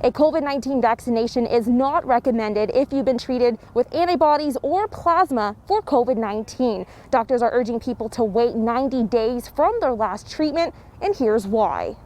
A COVID-19 vaccination is not recommended if you've been treated with antibodies or plasma for COVID-19. Doctors are urging people to wait 90 days from their last treatment, and here's why.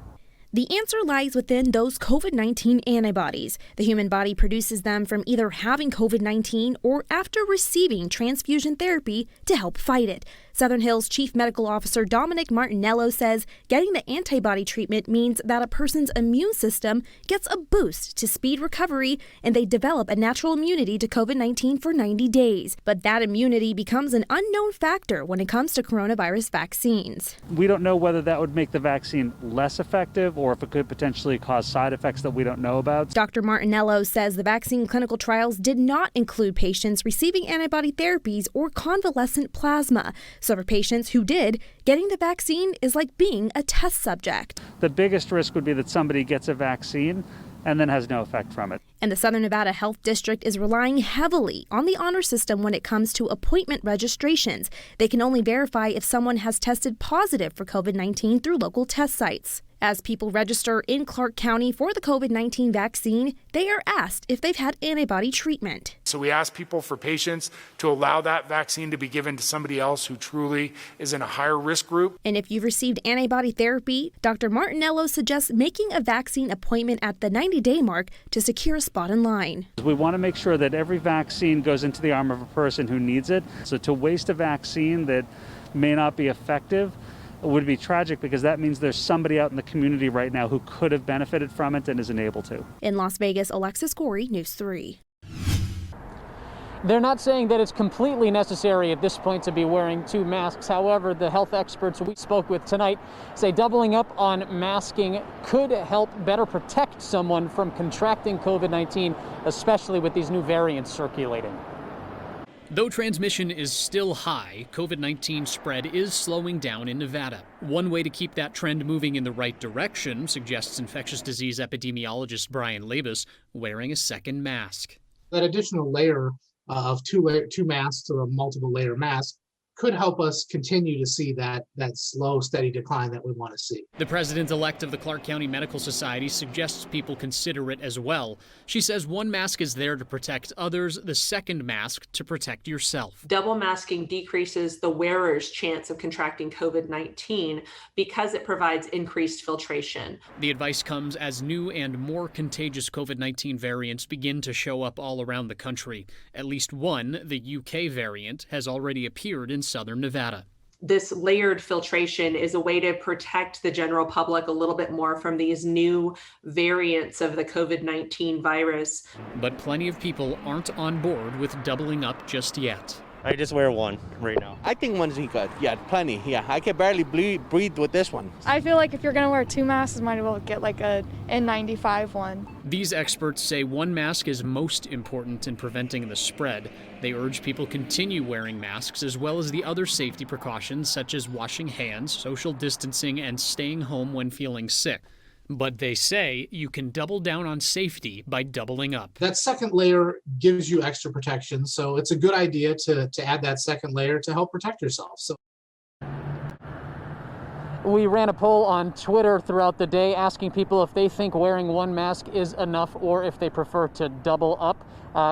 The answer lies within those COVID-19 antibodies. The human body produces them from either having COVID-19 or after receiving transfusion therapy to help fight it. Southern Hills Chief Medical Officer Dominic Martinello says getting the antibody treatment means that a person's immune system gets a boost to speed recovery and they develop a natural immunity to COVID-19 for 90 days. But that immunity becomes an unknown factor when it comes to coronavirus vaccines. We don't know whether that would make the vaccine less effective or if it could potentially cause side effects that we don't know about. Dr. Martinello says the vaccine clinical trials did not include patients receiving antibody therapies or convalescent plasma. So for patients who did, getting the vaccine is like being a test subject. The biggest risk would be that somebody gets a vaccine and then has no effect from it. And the Southern Nevada Health District is relying heavily on the honor system when it comes to appointment registrations. They can only verify if someone has tested positive for COVID-19 through local test sites. As people register in Clark County for the COVID-19 vaccine, they are asked if they've had antibody treatment. So we ask people for patients to allow that vaccine to be given to somebody else who truly is in a higher risk group. And if you've received antibody therapy, Dr. Martinello suggests making a vaccine appointment at the 90-day mark to secure a spot in line. We want to make sure that every vaccine goes into the arm of a person who needs it. So to waste a vaccine that may not be effective would be tragic, because that means there's somebody out in the community right now who could have benefited from it and isn't able to. In Las Vegas, Alexis Gorey, News 3. They're not saying that it's completely necessary at this point to be wearing 2 masks. However, the health experts we spoke with tonight say doubling up on masking could help better protect someone from contracting COVID-19, especially with these new variants circulating. Though transmission is still high, COVID-19 spread is slowing down in Nevada. One way to keep that trend moving in the right direction, suggests infectious disease epidemiologist Brian Labus, wearing a second mask. That additional layer of two masks or a multiple layer mask could help us continue to see that slow, steady decline that we want to see. The president-elect of the Clark County Medical Society suggests people consider it as well. She says one mask is there to protect others, the second mask to protect yourself. Double masking decreases the wearer's chance of contracting COVID-19 because it provides increased filtration. The advice comes as new and more contagious COVID-19 variants begin to show up all around the country. At least one, the UK variant, has already appeared in Southern Nevada. This layered filtration is a way to protect the general public a little bit more from these new variants of the COVID-19 virus. But plenty of people aren't on board with doubling up just yet. I just wear one right now. I think one's good. Yeah, plenty. Yeah, I can barely breathe with this one. I feel like if you're going to wear 2 masks, you might as well get like a N95 one. These experts say one mask is most important in preventing the spread. They urge people continue wearing masks as well as the other safety precautions such as washing hands, social distancing, and staying home when feeling sick. But they say you can double down on safety by doubling up. That second layer gives you extra protection, so it's a good idea to add that second layer to help protect yourself. We ran a poll on Twitter throughout the day asking people if they think wearing one mask is enough or if they prefer to double up.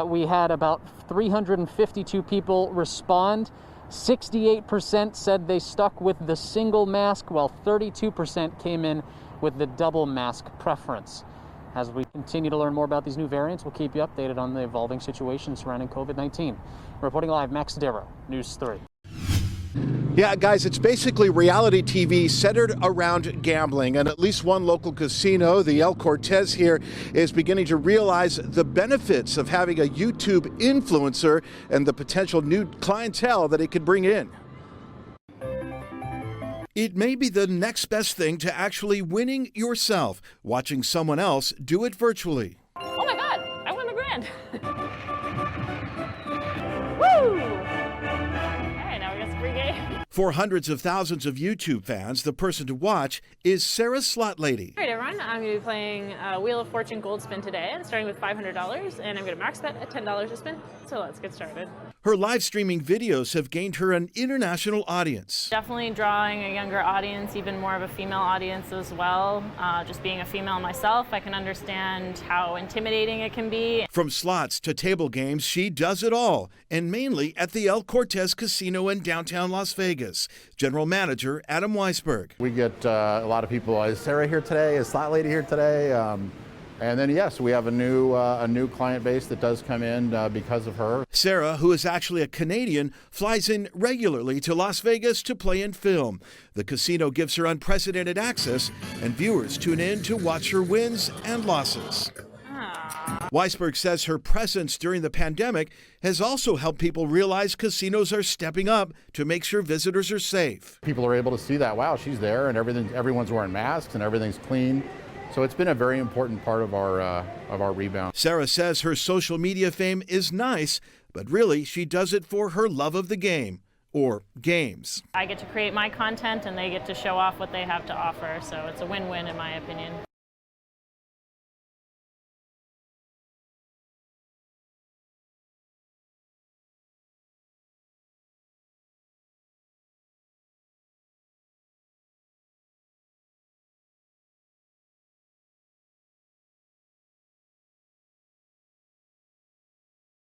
We had about 352 people respond. 68% said they stuck with the single mask, while 32% came in with the double mask preference. As we continue to learn more about these new variants, we'll keep you updated on the evolving situation surrounding COVID-19. Reporting live, Max Darrow, News 3. Yeah, guys, it's basically reality TV centered around gambling. And at least one local casino, the El Cortez here, is beginning to realize the benefits of having a YouTube influencer and the potential new clientele that it could bring in. It may be the next best thing to actually winning yourself, watching someone else do it virtually. Oh my God, I won the grand. Woo! All right, now we got some free game. For hundreds of thousands of YouTube fans, the person to watch is Sarah Slotlady. All right, everyone, I'm going to be playing Wheel of Fortune Gold Spin today. I'm starting with $500, and I'm going to max bet at $10 a spin. So let's get started. Her live streaming videos have gained her an international audience. Definitely drawing a younger audience, even more of a female audience as well. Just being a female myself, I can understand how intimidating it can be. From slots to table games, she does it all, and mainly at the El Cortez Casino in downtown Las Vegas. General Manager Adam Weisberg. We get a lot of people. Is Sarah here today? Is Slotlady here today? And then, yes, we have a new client base that does come in because of her. Sarah, who is actually a Canadian, flies in regularly to Las Vegas to play and film. The casino gives her unprecedented access, and viewers tune in to watch her wins and losses. Weisberg says her presence during the pandemic has also helped people realize casinos are stepping up to make sure visitors are safe. People are able to see that, wow, she's there, and everyone's wearing masks and everything's clean. So it's been a very important part of our rebound. Sarah says her social media fame is nice, but really she does it for her love of the game, or games. I get to create my content and they get to show off what they have to offer, so it's a win-win in my opinion.